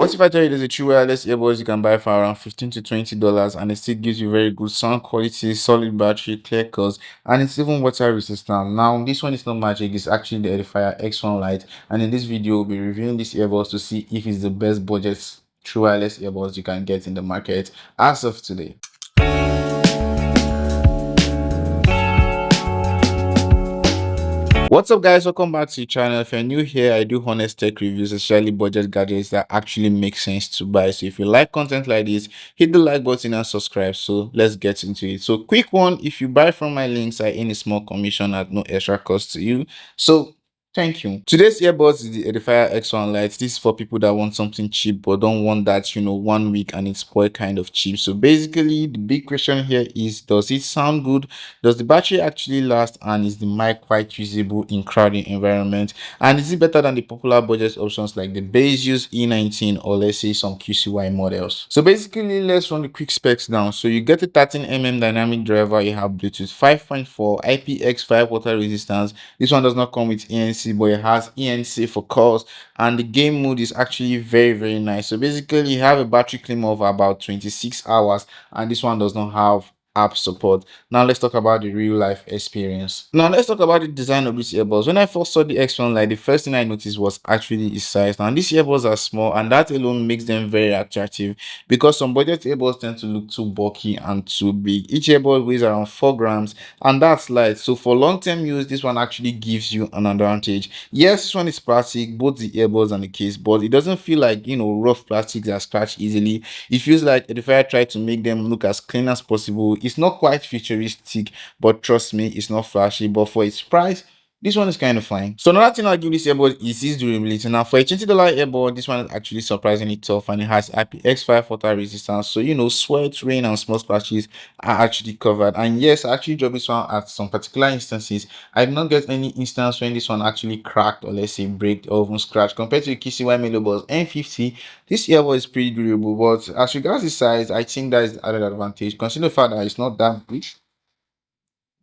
What if I tell you there's a true wireless earbuds you can buy for around $15 to $20 and it still gives you very good sound quality, solid battery, clear calls, and it's even water resistant. Now, this one is not magic, it's actually the Edifier X1 Lite, and in this video, we'll be reviewing this earbuds to see if it's the best budget true wireless earbuds you can get in the market as of today. What's up guys, welcome back to the channel. If you're new here, I do honest tech reviews, especially budget gadgets that actually make sense to buy. So if you like content like this, hit the like button and subscribe. So let's get into it. So quick one, if you buy from my links, I earn a small commission at no extra cost to you. So thank you. Today's earbuds is the Edifier X1 Lite. This is for people that want something cheap but don't want that, 1 week and it's spoiled kind of cheap. So basically, the big question here is, does it sound good? Does the battery actually last? And is the mic quite usable in crowded environment? And is it better than the popular budget options like the Bezius E19 or let's say some QCY models? So basically, let's run the quick specs down. So you get a 13mm dynamic driver, you have Bluetooth 5.4, IPX5 water resistance. This one does not come with ANC, but it has ENC for calls, and the game mode is actually very nice. So basically, you have a battery claim of about 26 hours, and this one does not have app support. Now let's talk about the real life experience. Now let's talk about the design of these earbuds. When I first saw the X1 Lite, the first thing I noticed was actually its size. Now these earbuds are small, and that alone makes them very attractive because some budget earbuds tend to look too bulky and too big. Each earbud weighs around 4 grams, and that's light. So for long-term use, this one actually gives you an advantage. Yes, this one is plastic, both the earbuds and the case, but it doesn't feel like rough plastics that scratch easily. It feels like Edifier tried to make them look as clean as possible. It's not quite futuristic, but trust me, it's not flashy. But for its price, this one is kind of fine. So another thing I'll give this earbud is its durability. Now for a $20 earbud, this one is actually surprisingly tough, and it has IPX5 water resistance. So sweat, rain, and small splashes are actually covered. And yes, I actually dropped this one at some particular instances. I did not get any instance when this one actually cracked or let's say break or even scratch. Compared to the QCY Melobuds N50, this earbud is pretty durable. But as regards the size, I think that is the added advantage. Consider the fact that it's not that big.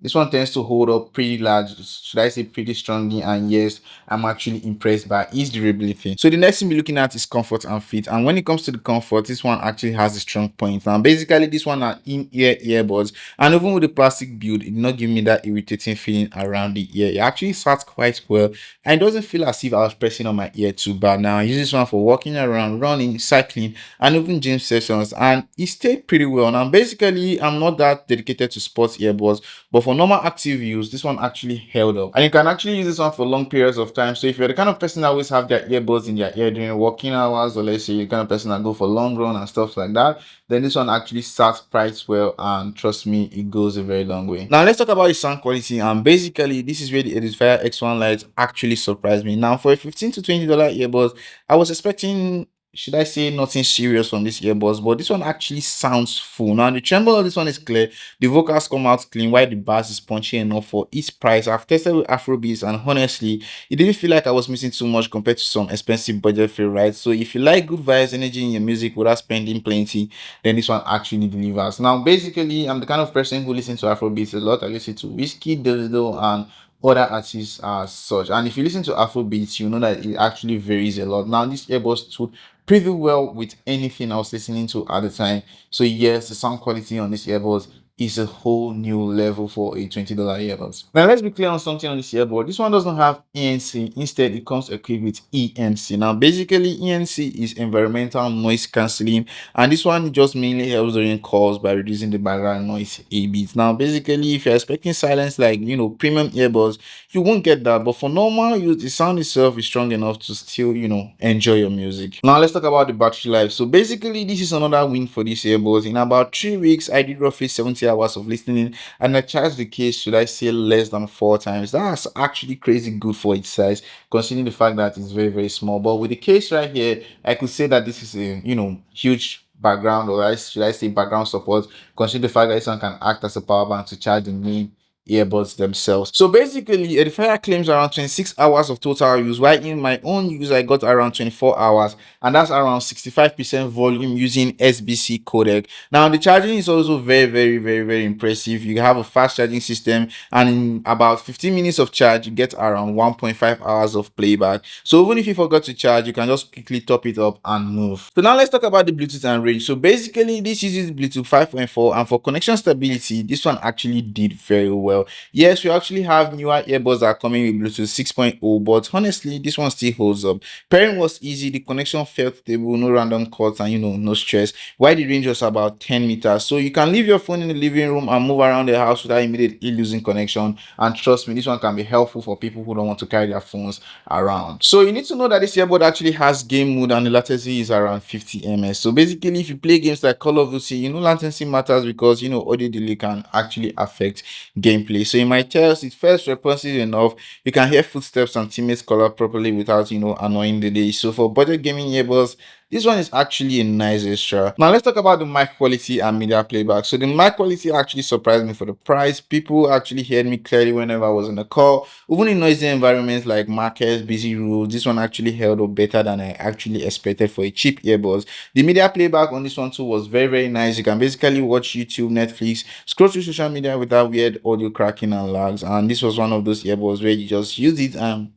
This one tends to hold up pretty large, should I say pretty strongly, and yes, I'm actually impressed by its durability. So the next thing we're looking at is comfort and fit, and when it comes to the comfort, this one actually has a strong point. Now basically, this one are in-ear earbuds, and even with the plastic build, it did not give me that irritating feeling around the ear. It actually sat quite well, and it doesn't feel as if I was pressing on my ear too bad. Now I use this one for walking around, running, cycling, and even gym sessions, and it stayed pretty well. Now basically, I'm not that dedicated to sports earbuds, but for normal active use, this one actually held up, and you can actually use this one for long periods of time. So if you're the kind of person that always have their earbuds in their ear during working hours, or let's say you're the kind of person that go for long run and stuff like that, then this one actually starts priced well, and trust me, it goes a very long way. Now let's talk about the sound quality, and basically this is where the Edifier X1 Lite actually surprised me. Now for a $15 to $20 earbuds, I was expecting, should I say, nothing serious from this earbuds, but this one actually sounds full. Now the tremble of this one is clear, the vocals come out clean, while the bass is punchy enough for its price. I've tested with Afrobeats, and honestly, it didn't feel like I was missing too much compared to some expensive budget favorites. So if you like good vibes, energy in your music without spending plenty, then this one actually delivers. Now basically, I'm the kind of person who listens to Afrobeats a lot. I listen to Whiskey, Davido, and other artists as such, and if you listen to Afrobeats, you know that it actually varies a lot. Now this earbuds stood pretty well with anything I was listening to at the time. So yes, the sound quality on this earbuds is a whole new level for a $20 earbuds. Now let's be clear on something on this earbud. This one doesn't have ENC. Instead, it comes equipped with ENC. Now basically, ENC is environmental noise cancelling, and this one just mainly helps during calls by reducing the background noise a bit. Now basically, if you're expecting silence like premium earbuds, you won't get that. But for normal use, the sound itself is strong enough to still enjoy your music. Now let's talk about the battery life. So basically, this is another win for these earbuds. In about 3 weeks, I did roughly 70 hours of listening, and I charged the case, should I say, less than 4 times. That's actually crazy good for its size, considering the fact that it's very small. But with the case right here, I could say that this is a huge background, or should I say background support, considering the fact that this one can act as a power bank to charge the main earbuds themselves. So basically, Edifier claims around 26 hours of total use, while in my own use I got around 24 hours, and that's around 65% volume using SBC codec. Now the charging is also very impressive. You have a fast charging system, and in about 15 minutes of charge you get around 1.5 hours of playback. So even if you forgot to charge, you can just quickly top it up and move. So now let's talk about the Bluetooth and range. So basically this uses Bluetooth 5.4, and for connection stability this one actually did very well. Yes, we actually have newer earbuds that are coming with Bluetooth 6.0, but honestly this one still holds up. Pairing was easy, the connection felt stable, no random cuts, and no stress. While the range was about 10 meters, so you can leave your phone in the living room and move around the house without immediately losing connection. And trust me, this one can be helpful for people who don't want to carry their phones around. So you need to know that this earbud actually has game mode, and the latency is around 50 ms. So basically if you play games like Call of Duty, latency matters because audio delay can actually affect gameplay. So in my test, it felt responsive enough. You can hear footsteps and teammates call out properly without annoying the day. So for budget gaming earbuds, this one is actually a nice extra. Now let's talk about the mic quality and media playback. So the mic quality actually surprised me for the price. People actually heard me clearly whenever I was in the call. Even in noisy environments like markets, busy roads, this one actually held up better than I actually expected for a cheap earbuds. The media playback on this one too was very nice. You can basically watch YouTube, Netflix, scroll through social media without weird audio cracking and lags. And this was one of those earbuds where you just use it and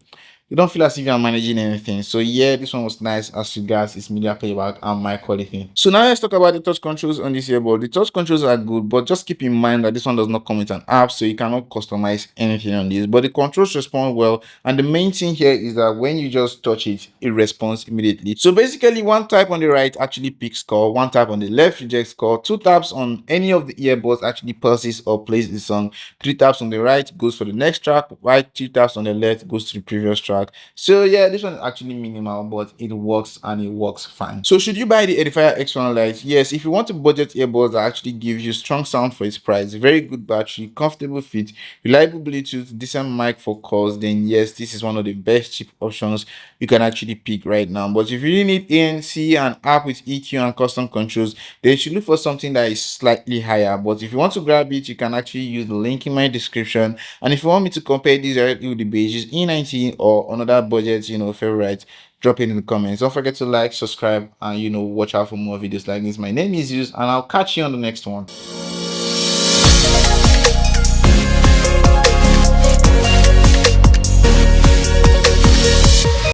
you don't feel as if you're managing anything. So yeah, this one was nice as regards its media playback and mic quality. So now let's talk about the touch controls on this earbud. The touch controls are good, but just keep in mind that this one does not come with an app, so you cannot customize anything on this. But the controls respond well, and the main thing here is that when you just touch it, it responds immediately. So basically, one tap on the right actually picks call, one tap on the left rejects call, two taps on any of the earbuds actually pauses or plays the song, three taps on the right goes for the next track, right, two taps on the left goes to the previous track. So yeah, this one is actually minimal, but it works and it works fine. So should you buy the Edifier X1 Lite? Yes, if you want a budget earbuds that actually give you strong sound for its price, very good battery, comfortable fit, reliable Bluetooth, decent mic for calls, then yes, this is one of the best cheap options you can actually pick right now. But if you really need ANC and app with EQ and custom controls, then you should look for something that is slightly higher. But if you want to grab it, you can actually use the link in my description. And if you want me to compare these directly with the Beijing E19 or another budget favorite, drop it in the comments. Don't forget to like, subscribe, and watch out for more videos like this. My name is Yus, and I'll catch you on the next one.